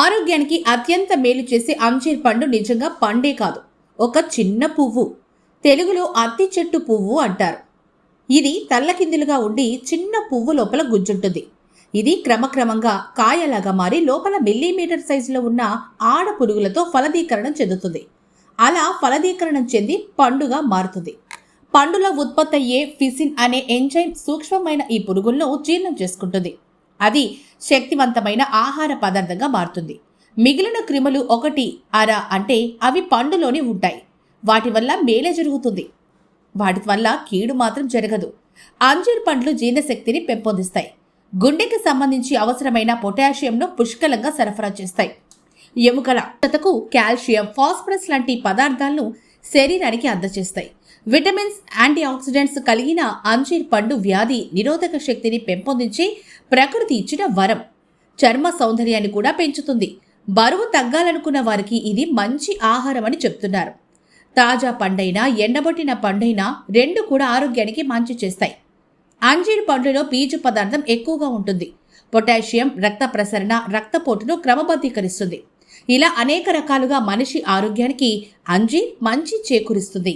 ఆరోగ్యానికి అత్యంత మేలు చేసే అంజీర్ పండు నిజంగా పండే కాదు, ఒక చిన్న పువ్వు. తెలుగులో అత్తి చెట్టు పువ్వు అంటారు. ఇది తల్లకిందులుగా ఉండి చిన్న పువ్వు లోపల గుజ్జుంటుంది. ఇది క్రమక్రమంగా కాయలాగా మారి లోపల మిల్లీమీటర్ సైజులో ఉన్న ఆడ పురుగులతో ఫలదీకరణం చెందుతుంది. అలా ఫలదీకరణం చెంది పండుగా మారుతుంది. పండులో ఉత్పత్తి అయ్యే ఫిసిన్ అనే ఎంజైమ్ సూక్ష్మమైన ఈ పురుగులను జీర్ణం చేసుకుంటుంది. అది శక్తివంతమైన ఆహార పదార్థంగా మారుతుంది. మిగిలిన క్రిములు ఒకటి అర అంటే అవి పండులోనే ఉంటాయి. వాటి వల్ల మేలే జరుగుతుంది, వాటి వల్ల కీడు మాత్రం జరగదు. అంజీర్ పండ్లు జీర్ణశక్తిని పెంపొందిస్తాయి. గుండెకి సంబంధించి అవసరమైన పొటాషియంను పుష్కలంగా సరఫరా చేస్తాయి. ఎముకల కు కాల్షియం, ఫాస్ఫరస్ లాంటి పదార్థాలను శరీరానికి అందజేస్తాయి. విటమిన్స్, యాంటీ ఆక్సిడెంట్స్ కలిగిన అంజీర్ పండు వ్యాధి నిరోధక శక్తిని పెంపొందించి ప్రకృతి ఇచ్చిన వరం. చర్మ సౌందర్యాన్ని కూడా పెంచుతుంది. బరువు తగ్గాలనుకున్న వారికి ఇది మంచి ఆహారం అని చెప్తున్నారు. తాజా పండైనా ఎండబొట్టిన పండైనా రెండు కూడా ఆరోగ్యానికి మంచి చేస్తాయి. అంజీర్ పండులో పీచు పదార్థం ఎక్కువగా ఉంటుంది. పొటాషియం రక్త ప్రసరణ, రక్తపోటును క్రమబద్ధీకరిస్తుంది. ఇలా అనేక రకాలుగా మనిషి ఆరోగ్యానికి అంజీర్ మంచి చేకూరుస్తుంది.